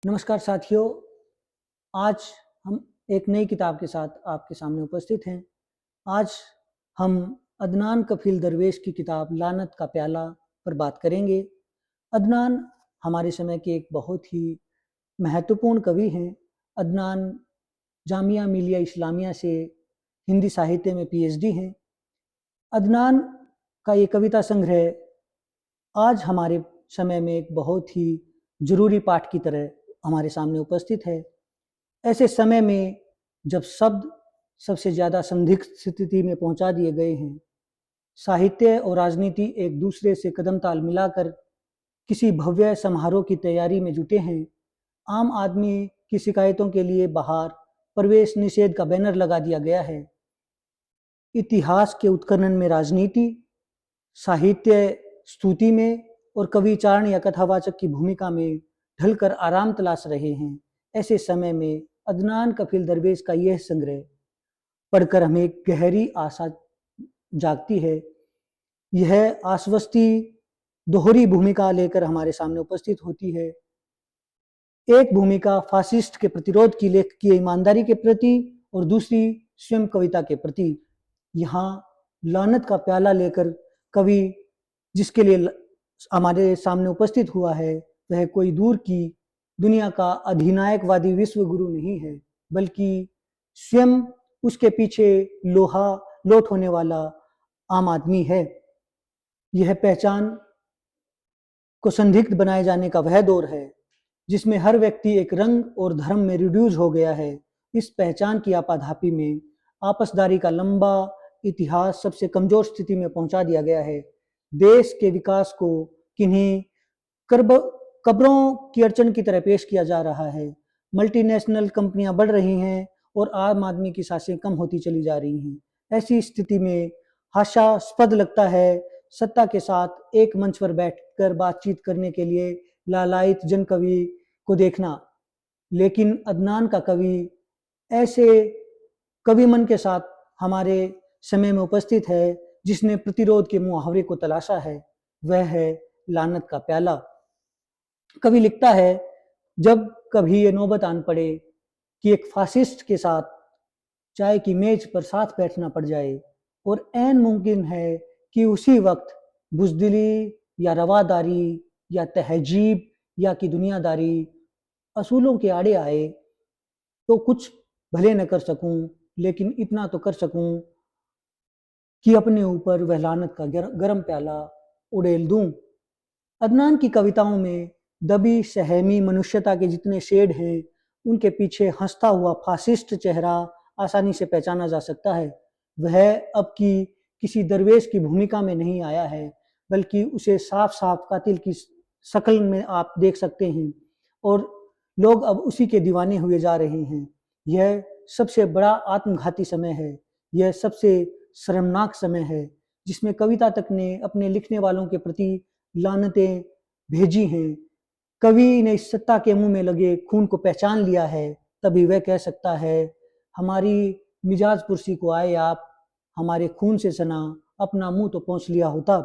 नमस्कार साथियों, आज हम एक नई किताब के साथ आपके सामने उपस्थित हैं। आज हम अदनान कफील दरवेश की किताब लानत का प्याला पर बात करेंगे। अदनान हमारे समय के एक बहुत ही महत्वपूर्ण कवि हैं। अदनान जामिया मिलिया इस्लामिया से हिंदी साहित्य में पीएचडी हैं। अदनान का ये कविता संग्रह आज हमारे समय में एक बहुत ही ज़रूरी पाठ की तरह हमारे सामने उपस्थित है। ऐसे समय में जब शब्द सबसे ज़्यादा संदिग्ध स्थिति में पहुंचा दिए गए हैं, साहित्य और राजनीति एक दूसरे से कदम ताल मिलाकर किसी भव्य समारोह की तैयारी में जुटे हैं। आम आदमी की शिकायतों के लिए बाहर प्रवेश निषेध का बैनर लगा दिया गया है। इतिहास के उत्खनन में राजनीति, साहित्य स्तुति में और कवि चारण या कथावाचक की भूमिका में ढलकर आराम तलाश रहे हैं। ऐसे समय में अदनान कफील दरवेश का यह संग्रह पढ़कर हमें गहरी आशा जागती है। यह आश्वस्ति दोहरी भूमिका लेकर हमारे सामने उपस्थित होती है। एक भूमिका फासिस्ट के प्रतिरोध की लेखक की ईमानदारी के प्रति और दूसरी स्वयं कविता के प्रति। यहाँ लानत का प्याला लेकर कवि जिसके लिए हमारे सामने उपस्थित हुआ है, वह कोई दूर की दुनिया का अधिनायकवादी विश्व गुरु नहीं है, बल्कि स्वयं उसके पीछे लोहा लोट होने वाला आम आदमी है। यह पहचान को संदिग्ध बनाए जाने का वह दौर है जिसमें हर व्यक्ति एक रंग और धर्म में रिड्यूस हो गया है। इस पहचान की आपाधापी में आपसदारी का लंबा इतिहास सबसे कमजोर स्थिति में पहुंचा दिया गया है। देश के विकास को किन्हीं कब्रों की अड़चन की तरह पेश किया जा रहा है। मल्टीनेशनल कंपनियां बढ़ रही हैं और आम आदमी की सांसें कम होती चली जा रही हैं। ऐसी स्थिति में हास्यास्पद लगता है सत्ता के साथ एक मंच पर बैठकर बातचीत करने के लिए लालायित जन कवि को देखना, लेकिन अदनान का कवि ऐसे कवि मन के साथ हमारे समय में उपस्थित है जिसने प्रतिरोध के मुहावरे को तलाशा है। वह है लानत का प्याला। कवि लिखता है, जब कभी ये नौबत आन पड़े कि एक फासिस्ट के साथ चाय की मेज पर साथ बैठना पड़ जाए और ऐन मुमकिन है कि उसी वक्त बुजदिली या रवादारी या तहजीब या की दुनियादारी असूलों के आड़े आए, तो कुछ भले न कर सकूं, लेकिन इतना तो कर सकूं कि अपने ऊपर वह लानत का गरम प्याला उड़ेल दूं। अदनान की कविताओं में दबी सहमी मनुष्यता के जितने शेड हैं, उनके पीछे हंसता हुआ फासिस्ट चेहरा आसानी से पहचाना जा सकता है। वह अब की किसी दरवेश की भूमिका में नहीं आया है, बल्कि उसे साफ साफ कातिल की शक्ल में आप देख सकते हैं और लोग अब उसी के दीवाने हुए जा रहे हैं। यह सबसे बड़ा आत्मघाती समय है। यह सबसे शर्मनाक समय है जिसमें कविता तक ने अपने लिखने वालों के प्रति लानतें भेजी हैं। कवि ने इस सत्ता के मुंह में लगे खून को पहचान लिया है, तभी वह कह सकता है, हमारी मिजाज पुरसी को आए आप, हमारे खून से सना अपना मुंह तो पहुंच लिया होता।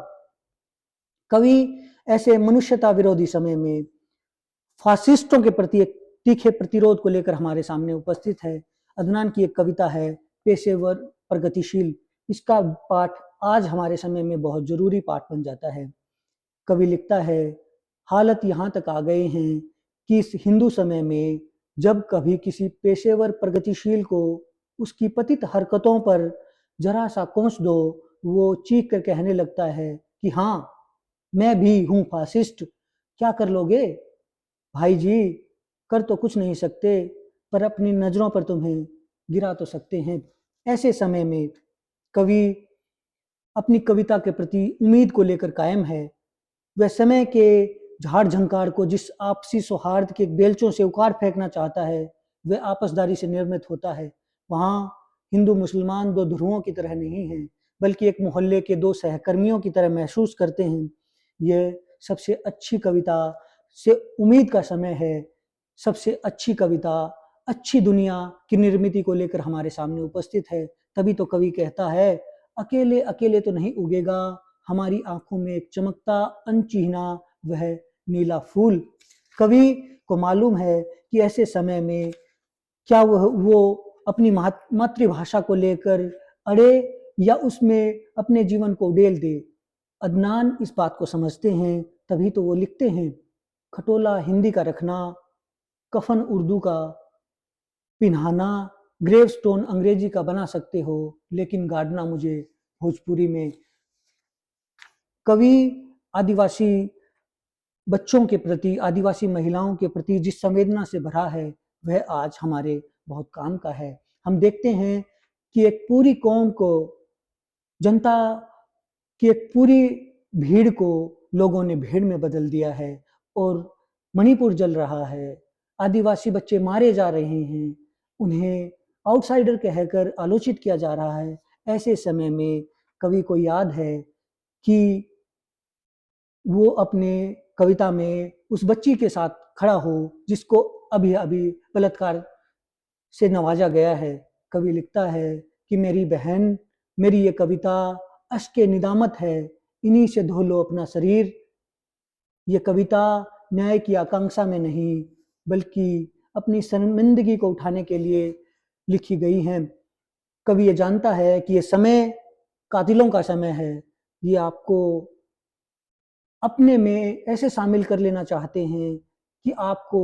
कवि ऐसे मनुष्यता विरोधी समय में फासिस्टों के प्रति एक तीखे प्रतिरोध को लेकर हमारे सामने उपस्थित है। अदनान की एक कविता है पेशेवर प्रगतिशील। इसका पाठ आज हमारे समय में बहुत जरूरी पाठ बन जाता है। कवि लिखता है, हालत यहाँ तक आ गए हैं कि इस हिंदू समय में जब कभी किसी पेशेवर प्रगतिशील को उसकी पतित हरकतों पर जरा सा कोंस दो, वो चीख कर कहने लगता है कि हाँ, मैं भी हूँ फासिस्ट। क्या कर लोगे भाई जी? कर तो कुछ नहीं सकते, पर अपनी नजरों पर तुम्हें गिरा तो सकते हैं। ऐसे समय में कवि अपनी कविता के प्रति उम्मीद को लेकर कायम है। वह समय के झाड़ झंकार को जिस आपसी सौहार्द के बेलचों से उखाड़ फेंकना चाहता है, वह आपसदारी से निर्मित होता है। वहाँ हिंदू मुसलमान दो ध्रुवों की तरह नहीं है, बल्कि एक मोहल्ले के दो सहकर्मियों की तरह महसूस करते हैं। यह सबसे अच्छी कविता से उम्मीद का समय है। सबसे अच्छी कविता अच्छी दुनिया की निर्मिति को लेकर हमारे सामने उपस्थित है। तभी तो कवि कहता है, अकेले अकेले तो नहीं उगेगा हमारी आंखों में एक चमकता अनचिन्हा वह नीला फूल। कवि को मालूम है कि ऐसे समय में क्या वो अपनी मातृभाषा को लेकर अड़े या उसमें अपने जीवन को उड़ेल दे। अदनान इस बात को समझते हैं, तभी तो वो लिखते हैं, खटोला हिंदी का रखना, कफन उर्दू का पिन्हाना, ग्रेवस्टोन अंग्रेजी का बना सकते हो, लेकिन गाड़ना मुझे भोजपुरी में। कवि आदिवासी बच्चों के प्रति, आदिवासी महिलाओं के प्रति जिस संवेदना से भरा है, वह आज हमारे बहुत काम का है। हम देखते हैं कि एक पूरी कौम को, जनता की एक पूरी भीड़ को लोगों ने भीड़ में बदल दिया है और मणिपुर जल रहा है। आदिवासी बच्चे मारे जा रहे हैं, उन्हें आउटसाइडर कहकर आलोचित किया जा रहा है। ऐसे समय में कवि को याद है कि वो अपने कविता में उस बच्ची के साथ खड़ा हो जिसको अभी अभी बलात्कार से नवाजा गया है। कवि लिखता है कि मेरी बहन, मेरी ये कविता अश्क निदामत है, इन्हीं से धो लो अपना शरीर। ये कविता न्याय की आकांक्षा में नहीं, बल्कि अपनी शर्मिंदगी को उठाने के लिए लिखी गई है। कवि ये जानता है कि ये समय कातिलों का समय है। ये आपको अपने में ऐसे शामिल कर लेना चाहते हैं कि आपको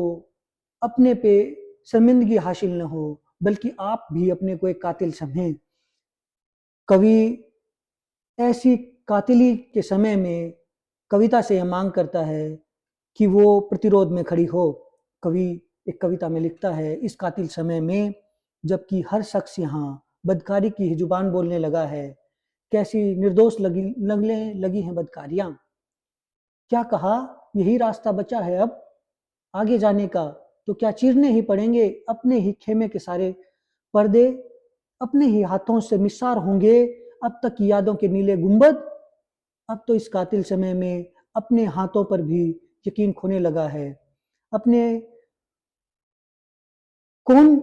अपने पे शर्मिंदगी हासिल न हो, बल्कि आप भी अपने को एक कातिल समझें। कवि ऐसी कातिली के समय में कविता से यह मांग करता है कि वो प्रतिरोध में खड़ी हो। कवि एक कविता में लिखता है, इस कातिल समय में जबकि हर शख्स यहाँ बदकारी की ही जुबान बोलने लगा है, कैसी निर्दोष लगने लगी हैं बदकारियां। क्या कहा, यही रास्ता बचा है अब आगे जाने का, तो क्या चीरने ही पड़ेंगे अपने ही खेमे के सारे पर्दे, अपने ही हाथों से मिसार होंगे अब तक की यादों के नीले गुंबद। अब तो इस कातिल समय में अपने हाथों पर भी यकीन खोने लगा है। अपने कौन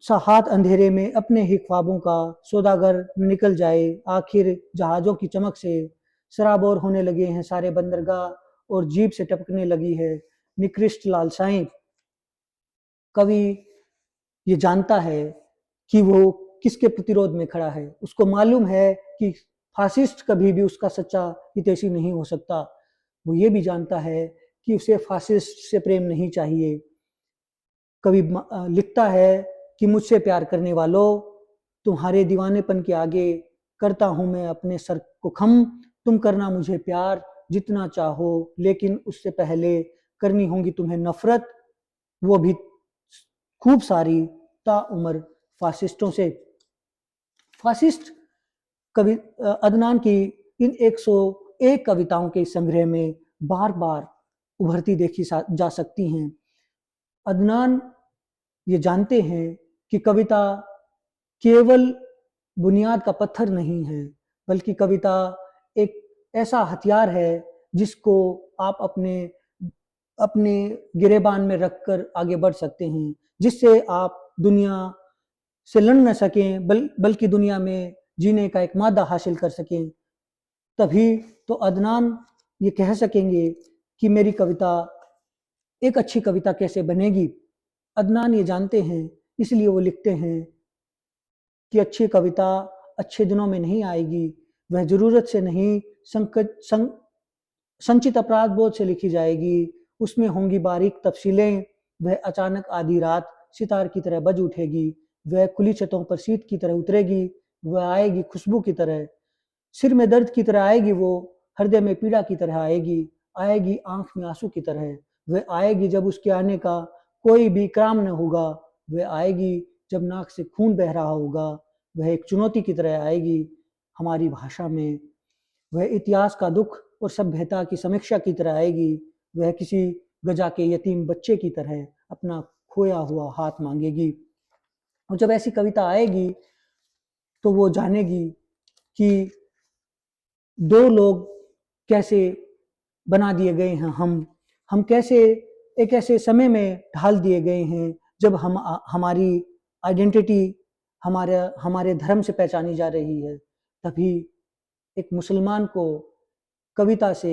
सा हाथ अंधेरे में अपने ही ख्वाबों का सौदागर निकल जाए। आखिर जहाज़ों की चमक से सराबोर होने लगे हैं सारे बंदरगाह और जीप से टपकने लगी है निकृष्ट लालसाएं। कवि ये जानता है कि वो किसके प्रतिरोध में खड़ा है। उसको मालूम है कि फासिस्ट कभी भी उसका सच्चा हितैषी नहीं हो सकता। वो ये भी जानता है कि उसे फासिस्ट से प्रेम नहीं चाहिए। कवि लिखता है कि मुझसे प्यार करने वालों, तुम्हारे दीवानेपन के आगे करता हूं मैं अपने सर को खम। तुम करना मुझे प्यार जितना चाहो, लेकिन उससे पहले करनी होगी तुम्हें नफरत, वो भी खूब सारी, ताउम्र फासिस्टों से। फासिस्ट कवि अदनान की इन 101 कविताओं के संग्रह में बार बार उभरती देखी जा सकती हैं। अदनान ये जानते हैं कि कविता केवल बुनियाद का पत्थर नहीं है, बल्कि कविता एक ऐसा हथियार है जिसको आप अपने अपने गिरेबान में रखकर आगे बढ़ सकते हैं, जिससे आप दुनिया से लड़ न सकें, बल्कि दुनिया में जीने का एक मादा हासिल कर सकें। तभी तो अदनान ये कह सकेंगे कि मेरी कविता एक अच्छी कविता कैसे बनेगी। अदनान ये जानते हैं, इसलिए वो लिखते हैं कि अच्छी कविता अच्छे दिनों में नहीं आएगी। वह जरूरत से नहीं, संचित अपराध बोध से लिखी जाएगी। उसमें होंगी बारीक तफसीलें। वह अचानक आधी रात सितार की तरह बज उठेगी। वह खुली छतों पर शीत की तरह उतरेगी। वह आएगी खुशबू की तरह, सिर में दर्द की तरह आएगी। वो हृदय में पीड़ा की तरह आएगी। आएगी आंख में आंसू की तरह। वह आएगी जब उसके आने का कोई भी काम न होगा। वह आएगी जब नाक से खून बह रहा होगा। वह एक चुनौती की तरह आएगी हमारी भाषा में। वह इतिहास का दुख और सभ्यता की समीक्षा की तरह आएगी। वह किसी गजा के यतीम बच्चे की तरह अपना खोया हुआ हाथ मांगेगी। और जब ऐसी कविता आएगी तो वो जानेगी कि दो लोग कैसे बना दिए गए हैं। हम कैसे एक ऐसे समय में ढाल दिए गए हैं जब हमारी आइडेंटिटी हमारे धर्म से पहचानी जा रही है। तभी एक मुसलमान को कविता से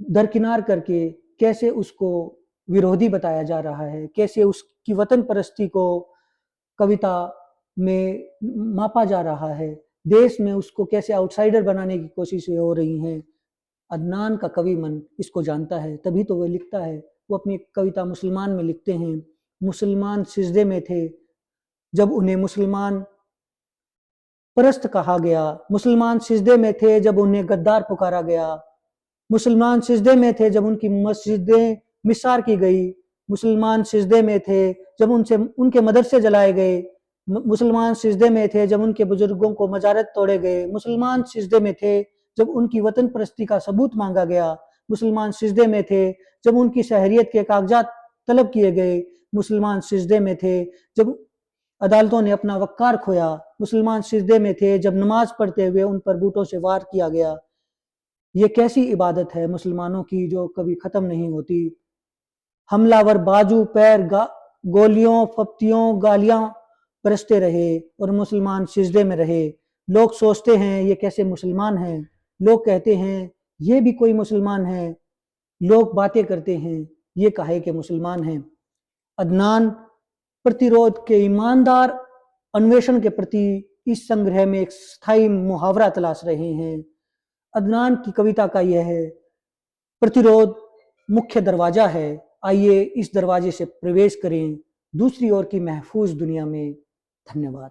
दरकिनार करके कैसे उसको विरोधी बताया जा रहा है, कैसे उसकी वतन परस्ती को कविता में मापा जा रहा है, देश में उसको कैसे आउटसाइडर बनाने की कोशिशें हो रही हैं। अदनान का कवि मन इसको जानता है, तभी तो वह लिखता है। वो अपनी कविता मुसलमान में लिखते हैं। मुसलमान सिजदे में थे जब उन्हें मुसलमान परस्त कहा गया, मुसलमान सिजदे में थे जब उन्हें गद्दार पुकारा गया, मुसलमान सिजदे में थे जब उनकी मस्जिदें मिसार की गई, मुसलमान सिजदे में थे जब उनके मदरसे जलाए गए, मुसलमान सिजदे में थे जब उनके बुजुर्गों को मजारत तोड़े गए, मुसलमान सिजदे में थे जब उनकी वतन परस्ती का सबूत मांगा गया, मुसलमान सिजदे में थे जब उनकी शहरियत के कागजात तलब किए गए, मुसलमान सिजदे में थे जब अदालतों ने अपना वक़्कार खोया, मुसलमान सिजदे में थे जब नमाज पढ़ते हुए उन पर बूटों से वार किया गया। ये कैसी इबादत है मुसलमानों की जो कभी ख़त्म नहीं होती। हमलावर बाजू पैर गोलियों फप्तियों गालियां बरसते रहे और मुसलमान सिजदे में रहे। लोग सोचते हैं ये कैसे मुसलमान हैं, लोग कहते हैं ये भी कोई मुसलमान है, लोग बातें करते हैं ये काहे के मुसलमान हैं। अदनान प्रतिरोध के ईमानदार अन्वेषण के प्रति इस संग्रह में एक स्थायी मुहावरा तलाश रहे हैं। अदनान की कविता का यह है प्रतिरोध मुख्य दरवाजा है, आइए इस दरवाजे से प्रवेश करें दूसरी ओर की महफूज दुनिया में। धन्यवाद।